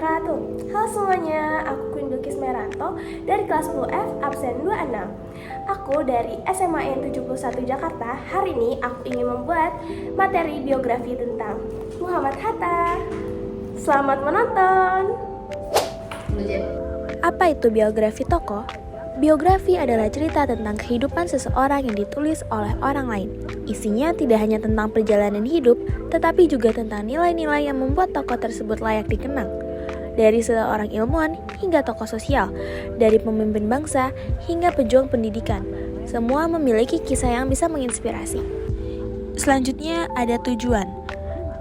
wabarakatuh. Halo semuanya, aku Queen Bilkis Meranto dari kelas 10F absen 26. Aku dari SMA N 71 Jakarta. Hari ini aku ingin membuat materi biografi tentang Muhammad Hatta. Selamat menonton. Apa itu biografi tokoh? Biografi adalah cerita tentang kehidupan seseorang yang ditulis oleh orang lain. Isinya tidak hanya tentang perjalanan hidup, tetapi juga tentang nilai-nilai yang membuat tokoh tersebut layak dikenang. Dari seorang ilmuwan hingga tokoh sosial, dari pemimpin bangsa hingga pejuang pendidikan, semua memiliki kisah yang bisa menginspirasi. Selanjutnya ada tujuan.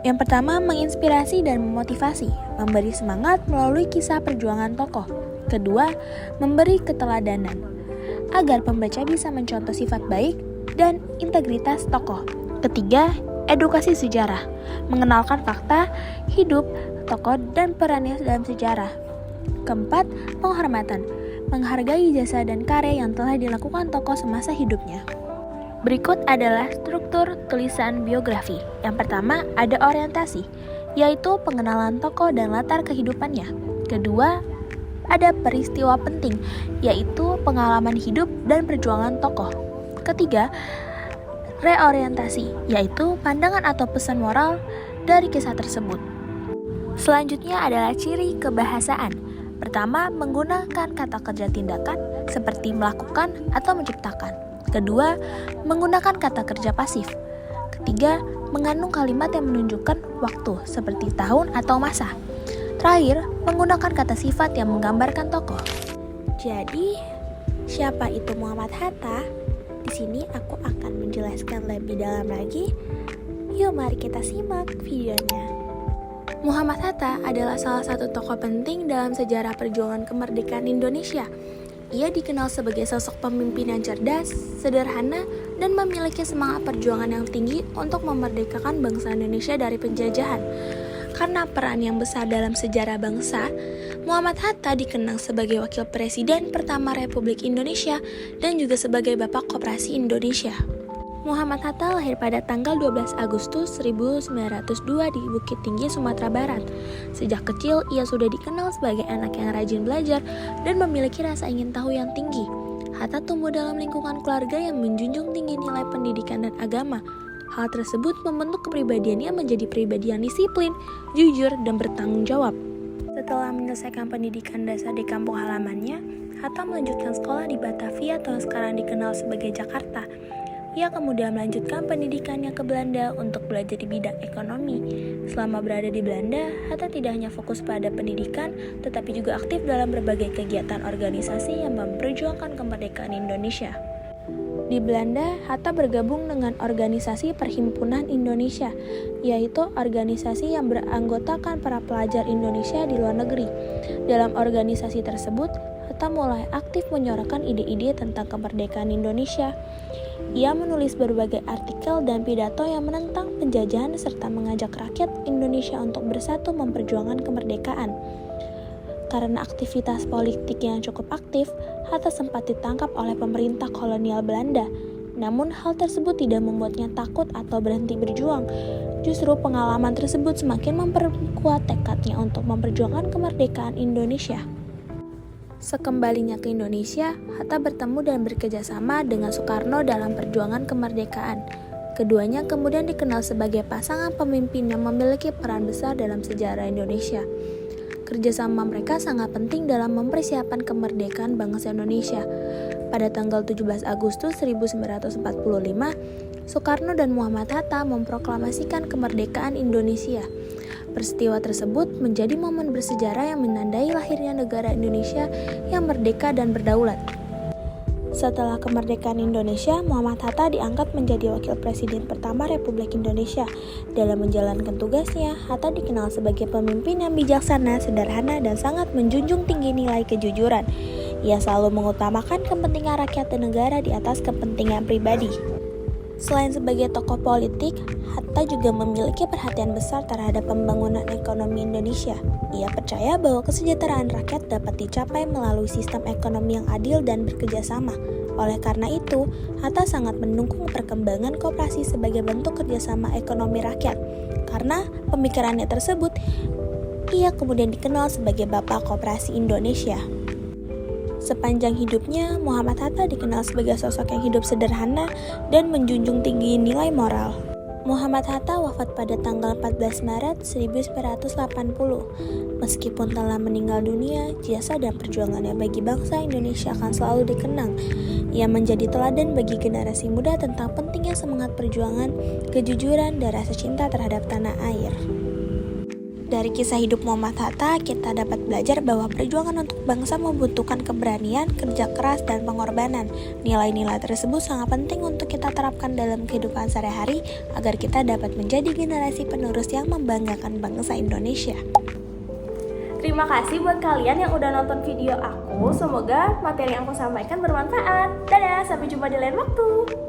Yang pertama, menginspirasi dan memotivasi, memberi semangat melalui kisah perjuangan tokoh. Kedua, memberi keteladanan, agar pembaca bisa mencontoh sifat baik dan integritas tokoh. Ketiga, edukasi sejarah, mengenalkan fakta, hidup, tokoh, dan perannya dalam sejarah. Keempat, penghormatan, menghargai jasa dan karya yang telah dilakukan tokoh semasa hidupnya. Berikut adalah struktur tulisan biografi. Yang pertama, ada orientasi, yaitu pengenalan tokoh dan latar kehidupannya. Kedua, ada peristiwa penting, yaitu pengalaman hidup dan perjuangan tokoh. Ketiga, reorientasi, yaitu pandangan atau pesan moral dari kisah tersebut. Selanjutnya adalah ciri kebahasaan. Pertama, menggunakan kata kerja tindakan seperti melakukan atau menciptakan. Kedua, menggunakan kata kerja pasif. Ketiga, mengandung kalimat yang menunjukkan waktu seperti tahun atau masa. Terakhir, menggunakan kata sifat yang menggambarkan tokoh. Jadi, siapa itu Muhammad Hatta? Di sini aku akan menjelaskan lebih dalam lagi. Yuk, mari kita simak videonya. Muhammad Hatta adalah salah satu tokoh penting dalam sejarah perjuangan kemerdekaan Indonesia. Ia dikenal sebagai sosok pemimpin yang cerdas, sederhana, dan memiliki semangat perjuangan yang tinggi untuk memerdekakan bangsa Indonesia dari penjajahan. Karena peran yang besar dalam sejarah bangsa, Muhammad Hatta dikenang sebagai Wakil Presiden pertama Republik Indonesia dan juga sebagai Bapak Koperasi Indonesia. Muhammad Hatta lahir pada tanggal 12 Agustus 1902 di Bukit Tinggi, Sumatera Barat. Sejak kecil, ia sudah dikenal sebagai anak yang rajin belajar dan memiliki rasa ingin tahu yang tinggi. Hatta tumbuh dalam lingkungan keluarga yang menjunjung tinggi nilai pendidikan dan agama. Hal tersebut membentuk kepribadiannya menjadi pribadi yang disiplin, jujur, dan bertanggung jawab. Setelah menyelesaikan pendidikan dasar di kampung halamannya, Hatta melanjutkan sekolah di Batavia atau sekarang dikenal sebagai Jakarta. Ia kemudian melanjutkan pendidikannya ke Belanda untuk belajar di bidang ekonomi. Selama berada di Belanda, Hatta tidak hanya fokus pada pendidikan, tetapi juga aktif dalam berbagai kegiatan organisasi yang memperjuangkan kemerdekaan Indonesia. Di Belanda, Hatta bergabung dengan organisasi Perhimpunan Indonesia, yaitu organisasi yang beranggotakan para pelajar Indonesia di luar negeri. Dalam organisasi tersebut, Hatta mulai aktif menyuarakan ide-ide tentang kemerdekaan Indonesia. Ia menulis berbagai artikel dan pidato yang menentang penjajahan serta mengajak rakyat Indonesia untuk bersatu memperjuangkan kemerdekaan. Karena aktivitas politik yang cukup aktif, Hatta sempat ditangkap oleh pemerintah kolonial Belanda. Namun hal tersebut tidak membuatnya takut atau berhenti berjuang. Justru pengalaman tersebut semakin memperkuat tekadnya untuk memperjuangkan kemerdekaan Indonesia. Sekembalinya ke Indonesia, Hatta bertemu dan bekerjasama dengan Soekarno dalam perjuangan kemerdekaan. Keduanya kemudian dikenal sebagai pasangan pemimpin yang memiliki peran besar dalam sejarah Indonesia. Kerjasama mereka sangat penting dalam mempersiapkan kemerdekaan bangsa Indonesia. Pada tanggal 17 Agustus 1945, Soekarno dan Muhammad Hatta memproklamasikan kemerdekaan Indonesia. Peristiwa tersebut menjadi momen bersejarah yang menandai lahirnya negara Indonesia yang merdeka dan berdaulat. Setelah kemerdekaan Indonesia, Muhammad Hatta diangkat menjadi Wakil Presiden pertama Republik Indonesia. Dalam menjalankan tugasnya, Hatta dikenal sebagai pemimpin yang bijaksana, sederhana, dan sangat menjunjung tinggi nilai kejujuran. Ia selalu mengutamakan kepentingan rakyat dan negara di atas kepentingan pribadi. Selain sebagai tokoh politik, Hatta juga memiliki perhatian besar terhadap pembangunan ekonomi Indonesia. Ia percaya bahwa kesejahteraan rakyat dapat dicapai melalui sistem ekonomi yang adil dan bekerjasama. Oleh karena itu, Hatta sangat mendukung perkembangan koperasi sebagai bentuk kerjasama ekonomi rakyat. Karena pemikirannya tersebut Ia kemudian dikenal sebagai Bapak Koperasi Indonesia. Sepanjang hidupnya, Muhammad Hatta dikenal sebagai sosok yang hidup sederhana dan menjunjung tinggi nilai moral. Muhammad Hatta wafat pada tanggal 14 Maret 1980. Meskipun telah meninggal dunia, jasa dan perjuangannya bagi bangsa Indonesia akan selalu dikenang. Ia menjadi teladan bagi generasi muda tentang pentingnya semangat perjuangan, kejujuran, dan rasa cinta terhadap tanah air. Dari kisah hidup Muhammad Hatta, kita dapat belajar bahwa perjuangan untuk bangsa membutuhkan keberanian, kerja keras, dan pengorbanan. Nilai-nilai tersebut sangat penting untuk kita terapkan dalam kehidupan sehari-hari agar kita dapat menjadi generasi penerus yang membanggakan bangsa Indonesia. Terima kasih buat kalian yang udah nonton video aku. Semoga materi yang aku sampaikan bermanfaat. Dadah, sampai jumpa di lain waktu.